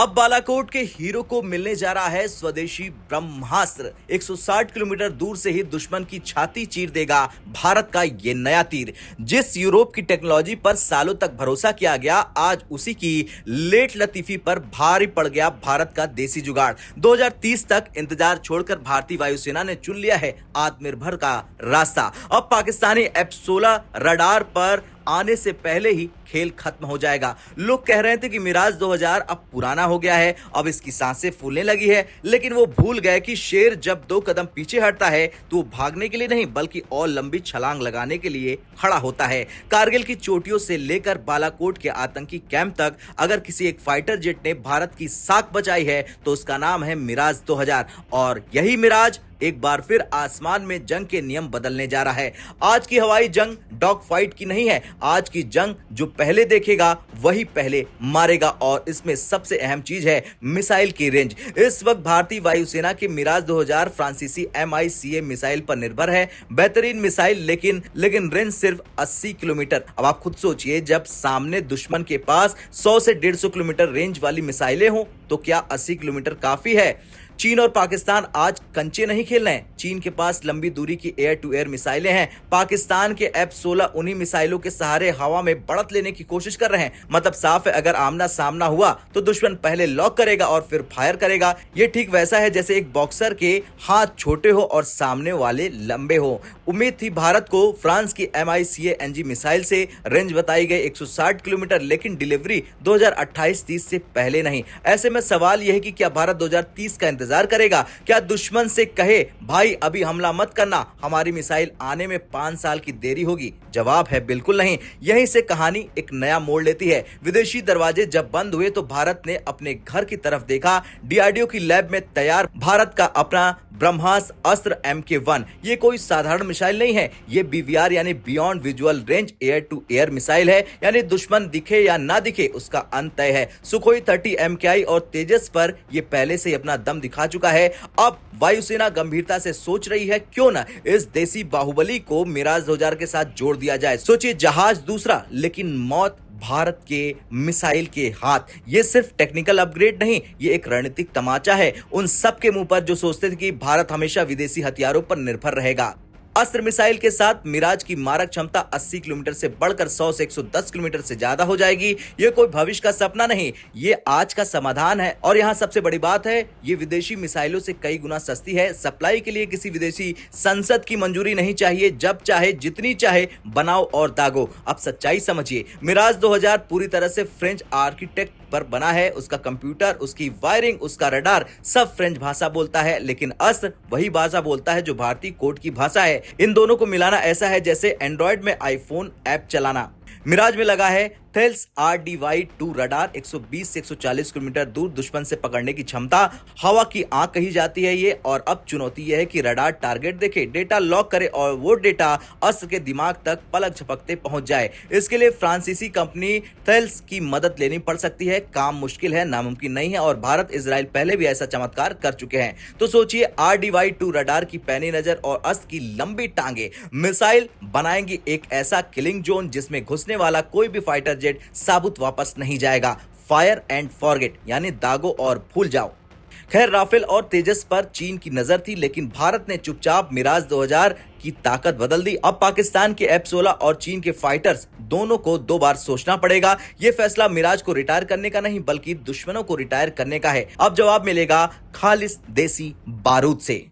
अब बालाकोट के हीरो को मिलने जा रहा है स्वदेशी ब्रह्मास्त्र। 160 किलोमीटर दूर से ही दुश्मन की छाती चीर देगा भारत का ये नया तीर। जिस यूरोप की टेक्नोलॉजी पर सालों तक भरोसा किया गया, आज उसी की लेट लतीफी पर भारी पड़ गया भारत का देसी जुगाड़। 2030 तक इंतजार छोड़कर भारतीय वायुसेना ने चुन लिया है आत्मनिर्भर का रास्ता। अब पाकिस्तानी F-16 रडार पर आने से पहले ही खेल खत्म हो जाएगा। लोग कह रहे थे कि मिराज 2000 अब पुराना हो गया है, अब इसकी सांसें फूलने लगी है, लेकिन वो भूल गए कि शेर जब 2 कदम पीछे हटता है तो वो भागने के लिए नहीं बल्कि और लंबी छलांग लगाने के लिए खड़ा होता है। कारगिल की चोटियों से लेकर बालाकोट के आतंकी कैंप तक अगर किसी एक फाइटर जेट ने भारत की साख बचाई है तो उसका नाम है मिराज 2000। और यही मिराज एक बार फिर आसमान में जंग के नियम बदलने जा रहा है। आज की हवाई जंग डॉग फाइट की नहीं है, आज की जंग जो पहले देखेगा वही पहले मारेगा। और इसमें सबसे अहम चीज है मिसाइल की रेंज। इस वक्त भारतीय वायुसेना की मिराज 2000 फ्रांसीसी MICA मिसाइल पर निर्भर है। बेहतरीन मिसाइल, लेकिन रेंज सिर्फ 80 किलोमीटर। अब आप खुद सोचिए, जब सामने दुश्मन के पास 100 से 150 किलोमीटर रेंज वाली मिसाइलें हो तो क्या 80 किलोमीटर काफी है? चीन और पाकिस्तान आज कंचे नहीं खेल रहे हैं। चीन के पास लंबी दूरी की एयर टू एयर मिसाइलें हैं। पाकिस्तान के F-16 उन्हीं मिसाइलों के सहारे हवा में बढ़त लेने की कोशिश कर रहे हैं। मतलब साफ है, अगर आमना सामना हुआ तो दुश्मन पहले लॉक करेगा और फिर फायर करेगा। ये ठीक वैसा है जैसे एक बॉक्सर के हाथ छोटे हो और सामने वाले लंबे हो। उम्मीद थी भारत को फ्रांस की MICA NG मिसाइल से। रेंज बताई गई 160 किलोमीटर, लेकिन डिलीवरी 2028-30 से पहले नहीं। ऐसे में सवाल यह है कि क्या भारत 2030 का इंतजार करेगा? क्या दुश्मन से कहे भाई अभी हमला मत करना, हमारी मिसाइल आने में 5 साल की देरी होगी? जवाब है बिल्कुल नहीं। यहीं से कहानी एक नया मोड़ लेती है। विदेशी दरवाजे जब बंद हुए तो भारत ने अपने घर की तरफ देखा। DRDO की लैब में तैयार भारत का अपना ब्रह्मास अस्त्र MK1। ये कोई साधारण मिसाइल नहीं है, ये BVR यानी beyond visual range air to air missile है। यानी दुश्मन दिखे या ना दिखे उसका अंत तय है। सुखोई 30 MKI और तेजस पर ये पहले से ही अपना दम दिखा चुका है। अब वायुसेना गंभीरता से सोच रही है क्यों ना इस देसी बाहुबली को मिराज 2000 के साथ जोड़ दिया जाए। सोचिए, जहाज दूसरा लेकिन मौत भारत के मिसाइल के हाथ। ये सिर्फ टेक्निकल अपग्रेड नहीं, ये एक रणनीतिक तमाचा है उन सब के मुंह पर जो सोचते थे कि भारत हमेशा विदेशी हथियारों पर निर्भर रहेगा। अस्त्र मिसाइल के साथ मिराज की मारक क्षमता 80 किलोमीटर से बढ़कर 100 से 110 किलोमीटर से ज्यादा हो जाएगी। ये कोई भविष्य का सपना नहीं, ये आज का समाधान है। और यहाँ सबसे बड़ी बात है, ये विदेशी मिसाइलों से कई गुना सस्ती है। सप्लाई के लिए किसी विदेशी संसद की मंजूरी नहीं चाहिए। जब चाहे जितनी चाहे बनाओ और दागो। अब सच्चाई समझिए, मिराज 2000 पूरी तरह से फ्रेंच आर्किटेक्ट पर बना है। उसका कंप्यूटर, उसकी वायरिंग, उसका रडार सब फ्रेंच भाषा बोलता है, लेकिन अस्त्र वही भाषा बोलता है जो भारतीय कोड की भाषा है। इन दोनों को मिलाना ऐसा है जैसे एंड्रॉइड में आईफोन ऐप चलाना। मिराज में लगा है थेल्स RDY2 रडार। 120 से 140 किलोमीटर दूर दुश्मन से पकड़ने की क्षमता, हवा की आंख कही जाती है ये। और अब चुनौती यह है कि रडार टारगेट देखे, डेटा लॉक करे और वो डेटा अस्त्र के दिमाग तक पलक झपकते पहुंच जाए। इसके लिए फ्रांसीसी कंपनी थेल्स की मदद लेनी पड़ सकती है। काम मुश्किल है, नामुमकिन नहीं है। और भारत इजराइल पहले भी ऐसा चमत्कार कर चुके हैं। तो सोचिए, RDY2 रडार की पैनी नजर और अस्त्र की लंबी टांगे मिसाइल बनाएंगी एक ऐसा किलिंग जोन जिसमें घुसने वाला कोई भी फाइटर जेट साबुत वापस नहीं जाएगा। फायर एंड फॉरगेट, यानी दागो और भूल जाओ। खैर, राफेल और तेजस पर चीन की नजर थी, लेकिन भारत ने चुपचाप मिराज 2000 की ताकत बदल दी। अब पाकिस्तान के F-16 और चीन के फाइटर्स दोनों को 2 बार सोचना पड़ेगा। यह फैसला मिराज को रिटायर करने का नहीं बल्कि दुश्मनों को रिटायर करने का है। अब जवाब मिलेगा खालिस देसी बारूद से।